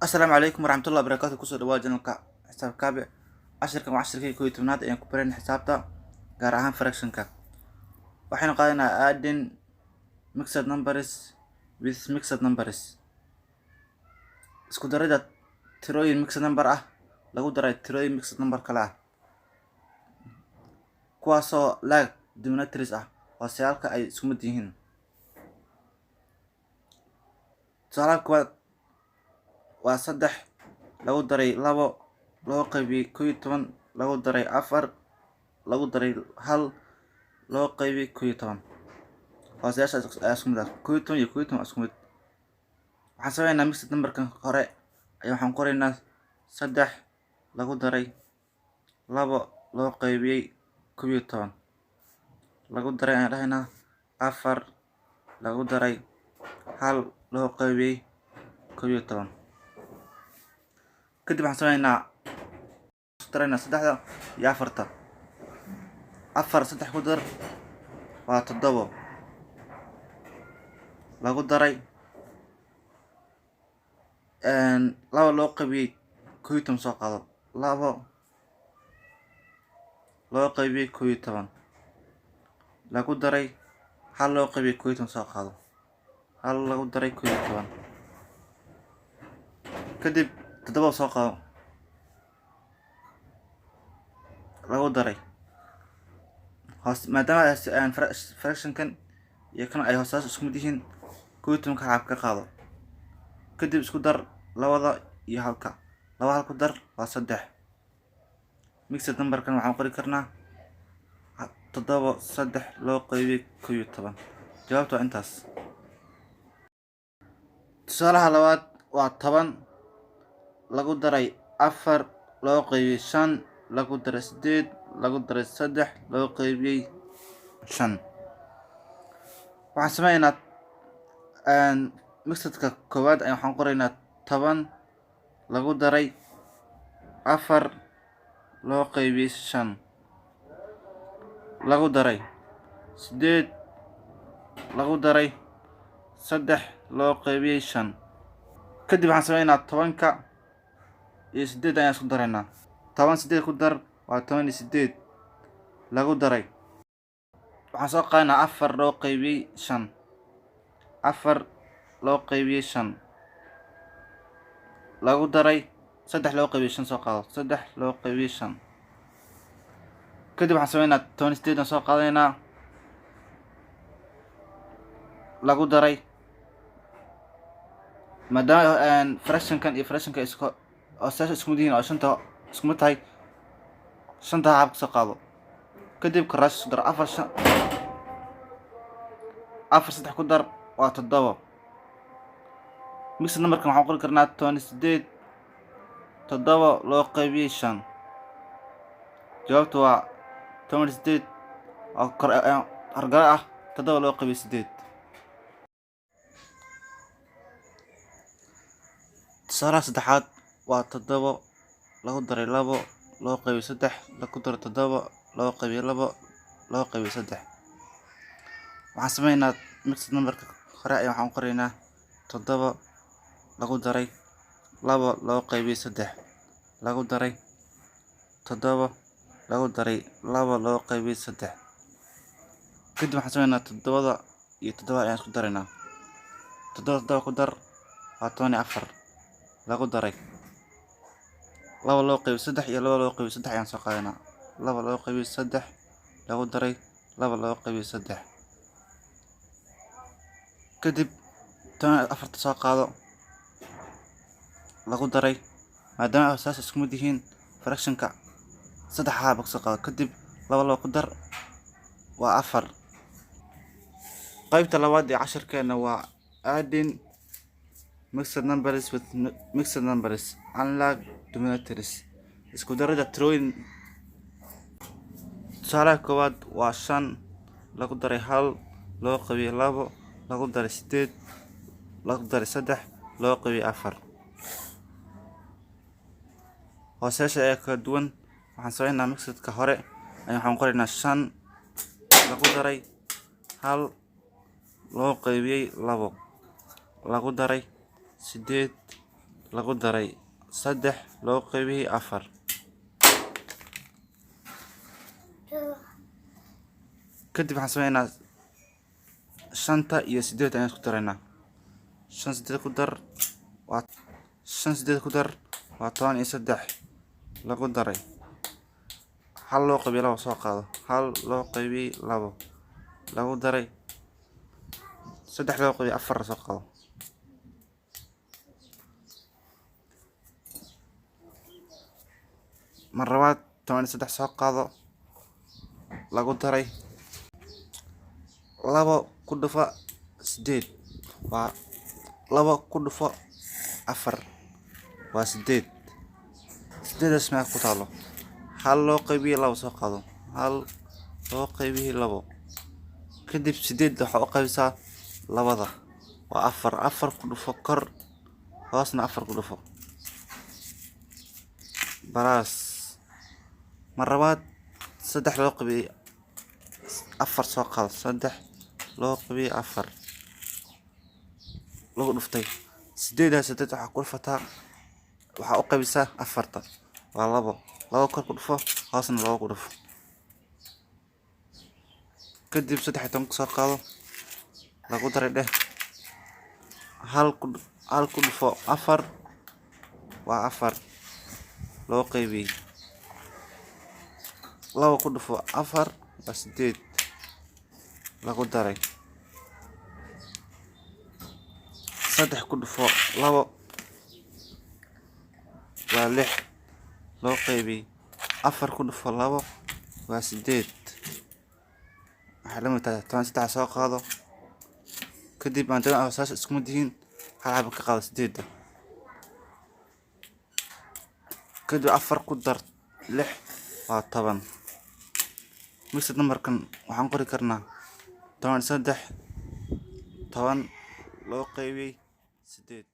السلام عليكم ورحمة الله وبركاته. كسر دواء جنالك حساب كابع عشركم وعشركي كوي تمنات أيام كبرين حسابتا gaar ahaan fractionka waxaynu qaadanaa adding mixed numbers with mixed numbers isku darida tirooyin mixed number ah lagu daray tirooyin mixed number kale ah kuwaasoo lag denominators ah oo sayaalka ay isku mid yihiin. tusaalaha koowaad waa 3 lagu daray 2 loo qaybiyay 11 lagu daray 4 lagu daray 1 loo qaybiyay 11 waa sayaasha isku mid ah 11 iyo 11 isku mid. waxaan sameeynaa mixed numberkan hore ayaa waxaan qoraynaa 3 lagu daray 2 loo qaybiyay 11 lagu daray aan dhahaynaa 4 lagu daray 1 loo qaybiyay 11 kadib waxaan sameeynaa darayna 3 iyo 4 3 ku dar waa 7 lagu daray 2 loo qaybiyay 11 soo qaado 2 loo qaybiyay 11 lagu daray 1 loo qaybiyay 11 soo qaado 1 lagu daray 11 kadib 7 soo qaado lagu daray hoos maadaama fractionkan iyo kan ay hoosaas isku mid yihiin 11 ka xaab ka qaado kadib isku dar 2 iyo 1 2 hal ku dar waa 3 mixed numberkan waxaan qori karnaa 7 3 loo qaybiyay 11 jawaabtu waa intaas. tusaalaha labaad waa 10 lagu daray 4 loo qaybiyay 5 lagu daray 8 lagu daray 3 loo qaybiyay 5. waxaan sameeynaa mixedka koowaad ayaan waxaan qoraynaa 10 lagu daray 4 loo qaybiyay 5 lagu daray 8 lagu daray 3 loo qaybiyay 5 kadib waxaan sameeynaa 10ka iyo 8 ayaan isku daraynaa 10 8 ku dar waa 18 lagu daray waxaan soo qaadanaa 4 loo qaybiyay 5 4 loo qaybiyay 5 lagu daray 3 loo qaybiyay 5 soo qaado 3 loo qaybiyay 5 kadib waxaan sameeynaa 18 soo qaadaynaa lagu daray maadaama fractionkan iyo fractionka isku mid yihiin oo 5 isku mid tahay 5 xaab soo qaado kadib karaas dar 4 3 ku dar waa 7 mixed numberkan waxaan qori karnaa 28 7 loo qaybiyay 5 jawaabtu waa 28 oo hargala ah 7 loo qaybiyay 8. tusaalaha saddexaad waa 7 lagu daray 2 loo qaybiyay 3 lagu daray 7 loo qaybiyay 2 loo qaybiyay 3. waxaan sameeynaa mixed numberka hore ayaa waxaan qoraynaa 7 lagu daray 2 loo qaybiyay 3 lagu daray 7 lagu daray 2 loo qaybiyay 3 kadib waxaan sameeynaa 7 iyo 7 ayaan isku daraynaa 7 ku dar waa 24 lagu daray 2 loo qaybiyay 3 iyo 2 loo qaybiyay 3 ayaan soo qaadanaa 2 loo qaybiyay 3 lagu daray 2 loo qaybiyay 3 kadib 4 soo qaado lagu daray maadaama asaas isku mid yihiin fractionka 3 xaab soo qaado kadib 2 loo ku dar waa 4. qaybta labaad ee casharkeena waa adding mixed numbers with mixed numbers unlike denominators isku darida tirooyin. tusaalaha koowaad waa 5 lagu daray 1 loo qaybiyay 2 lagu daray 8 lagu daray 3 loo qaybiyay 4 hoosaasha ee kala duwan. waxaan sameeynaa mixedka hore ayaan waxaan qoraynaa 5 lagu daray 1 loo qaybiyay 2 lagu daray 8 lagu daray 3 loo qaybiyay 4 kadib waxaan sameynaa 5 iyo 8 ayaan isku daraynaa 5 8 ku dar waa 5 8 ku dar waa 13 lagu daray 1 loo qaybiyay 2 soo qaado 1 loo qaybiyay 2 lagu daray 3 loo qaybiyay 4 soo qaado mar labaad 13 soo qaado lagu daray 2 ku dhufo 8 waa 2 ku dhufo 4 waa 8 8daas ma ku taalo 1 loo qaybiyay 2 soo qaado 1 loo qaybiyay 2 kadib 8 waxa u qaybisaa 2 waa 4 4 ku dhufo kor hoosna 4 ku dhufo baraas mar labaad 3 loo qaybiyay 4 soo qaado 3 loo qaybiyay 4 lagu dhuftay 8daas waxa ku dhufataa waxa u qaybisaa 4 waa 2 kor ku dhufo hoosna 2 ku dhufo kadib 13 soo qaado lagu daray dheh 1 ku dhufo 4 waa 4 loo qaybiyay 2 ku dhufo 4 waa 8 lagu daray 3 ku dhufo 2 waa 6 loo qaybiyay 4 ku dhufo 2 waa 8 waxaa la mid tahay 13 soo qaado kadib aan daba saas isku mid yihiin hal xabo ka qaado 8 kadib 4 ku dar 6 waa 10 mixed numberkan waxaan qori karnaa 13 10 loo qaybiyay 8